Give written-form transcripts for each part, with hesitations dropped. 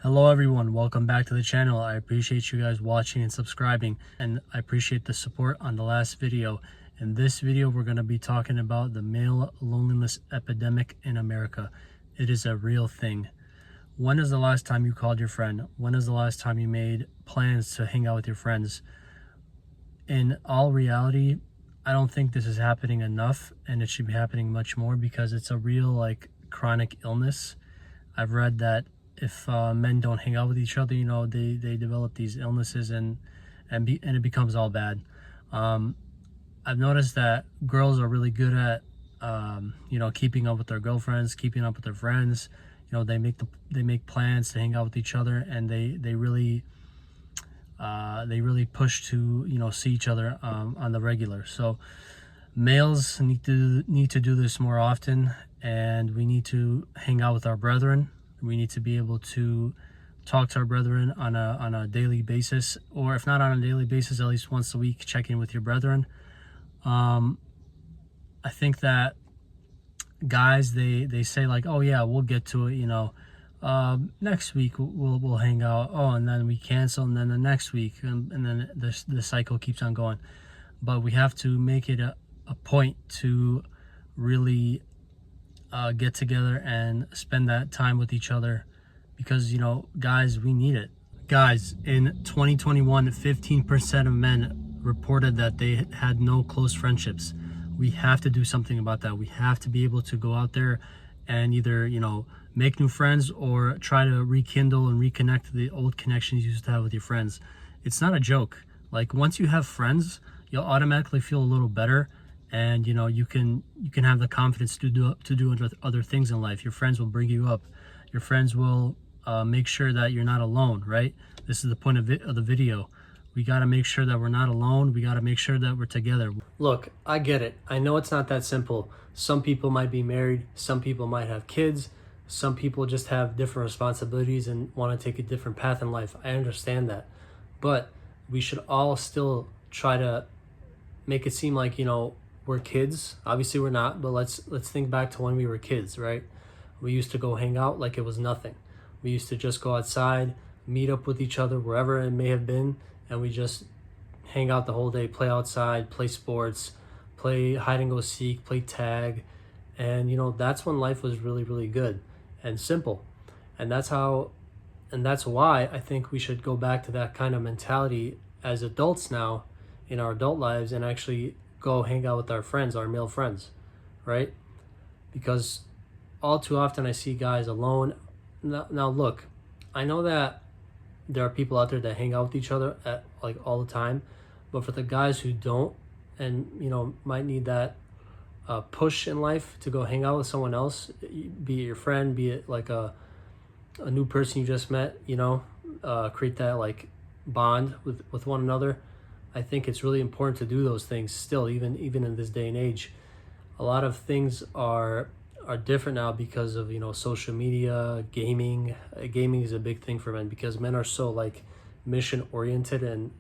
Hello everyone, welcome back to the channel. I appreciate you guys watching and subscribing, and I appreciate the support on the last video. In this video, we're going to be talking about the male loneliness epidemic in America. It is a real thing. When is the last time you called your friend? When is the last time you made plans to hang out with your friends? In all reality, I don't think this is happening enough, and it should be happening much more because it's a real chronic illness. I've read that if men don't hang out with each other, they develop these illnesses and it becomes all bad. I've noticed that girls are really good at keeping up with their girlfriends, keeping up with their friends. They make plans to hang out with each other, and they really push to see each other on the regular. So males need to do this more often, and we need to hang out with our brethren. We need to be able to talk to our brethren on a daily basis, or if not on a daily basis, at least once a week, check in with your brethren. I think that guys, they say like, oh yeah, we'll get to it, next week we'll hang out. Oh, and then we cancel, and then the next week, and then the cycle keeps on going. But we have to make it a point to really get together and spend that time with each other, because guys, we need it. Guys, in 2021, 15% of men reported that they had no close friendships. We have to do something about that. We have to be able to go out there and either make new friends or try to rekindle and reconnect the old connections you used to have with your friends. It's not a joke. Like, once you have friends, you'll automatically feel a little better, and you can have the confidence to do other things in life. Your friends will bring you up. Your friends will make sure that you're not alone, right? This is the point of the video. We got to make sure that we're not alone. We got to make sure that we're together. Look, I get it. I know it's not that simple. Some people might be married. Some people might have kids. Some people just have different responsibilities and want to take a different path in life. I understand that. But we should all still try to make it seem like, we're kids. Obviously we're not, but let's think back to when we were kids, right? We used to go hang out like it was nothing. We used to just go outside, meet up with each other wherever it may have been, and we just hang out the whole day, play outside, play sports, play hide and go seek, play tag. And that's when life was really, really good and simple. And that's why I think we should go back to that kind of mentality as adults now in our adult lives, and actually go hang out with our friends, our male friends, right? Because all too often I see guys alone. Now look, I know that there are people out there that hang out with each other at all the time, but for the guys who don't, and might need that push in life to go hang out with someone else, be it your friend, be it like a new person you just met, create that bond with one another. I think it's really important to do those things still, even in this day and age. A lot of things are different now because of social media, gaming. Gaming is a big thing for men because men are so mission oriented, and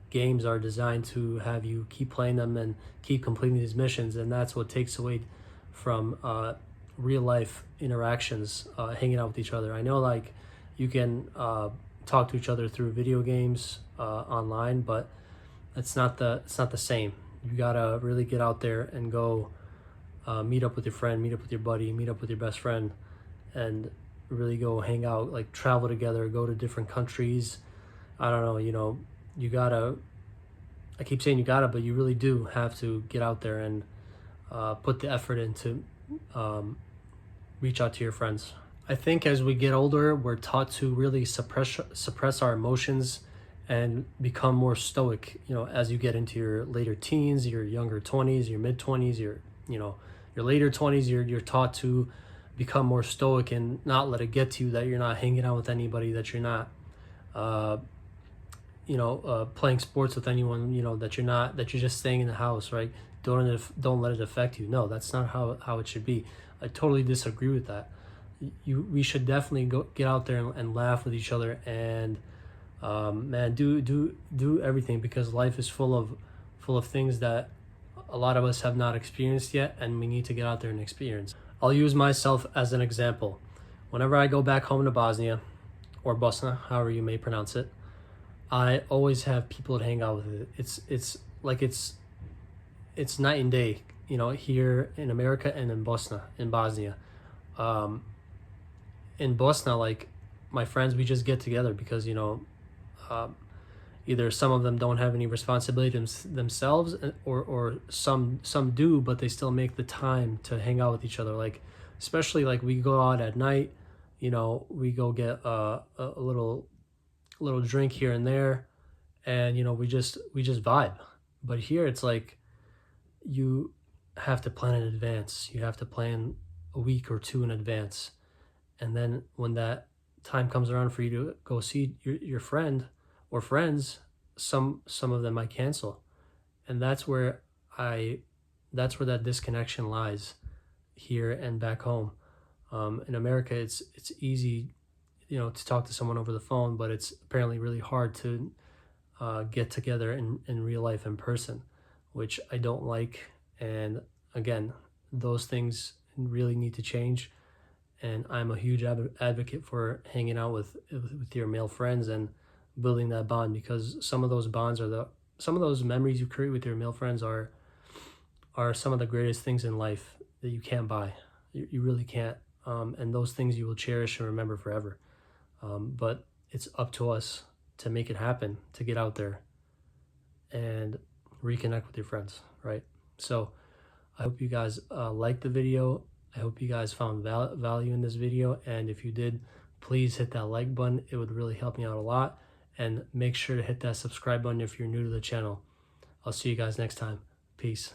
games are designed to have you keep playing them and keep completing these missions, and that's what takes away from real life interactions, hanging out with each other. I know you can talk to each other through video games online, but it's not the same. You gotta really get out there and go meet up with your friend, meet up with your buddy, meet up with your best friend, and really go hang out, travel together, go to different countries. I don't know, you gotta, I keep saying you gotta, but you really do have to get out there and put the effort into reach out to your friends. I think as we get older, we're taught to really suppress our emotions and become more stoic. As you get into your later teens, your younger 20s, your mid 20s, your later 20s, you're taught to become more stoic and not let it get to you that you're not hanging out with anybody, that you're not playing sports with anyone, that you're just staying in the house, right? Don't let it affect you. No, that's not how it should be. I totally disagree with that. We should definitely get out there and laugh with each other, and man, do everything, because life is full of things that a lot of us have not experienced yet, and we need to get out there and experience. I'll use myself as an example. Whenever I go back home to Bosnia, or Bosna, however you may pronounce it, I always have people to hang out with. It's like it's night and day, you know, here in America and in Bosnia. Um, in Bosnia, like my friends, we just get together because um, either some of them don't have any responsibility themselves, or some do, but they still make the time to hang out with each other. Like especially like we go out at night, you know, we go get a little drink here and there, and you know we just vibe. But here it's like you have to plan in advance. You have to plan a week or two in advance, and then when that time comes around for you to go see your friend or friends, some of them I cancel, and I that's where that disconnection lies here and back home. In America, it's easy, you know, to talk to someone over the phone, but it's apparently really hard to get together in real life in person, which I don't like. And again, those things really need to change. And I'm a huge advocate for hanging out with your male friends and building that bond, because some of those memories you create with your male friends are some of the greatest things in life that you can't buy. You really can't. And those things you will cherish and remember forever. But it's up to us to make it happen, to get out there and reconnect with your friends, right? So I hope you guys liked the video. I hope you guys found value in this video. And if you did, please hit that like button. It would really help me out a lot. And make sure to hit that subscribe button if you're new to the channel. I'll see you guys next time. Peace.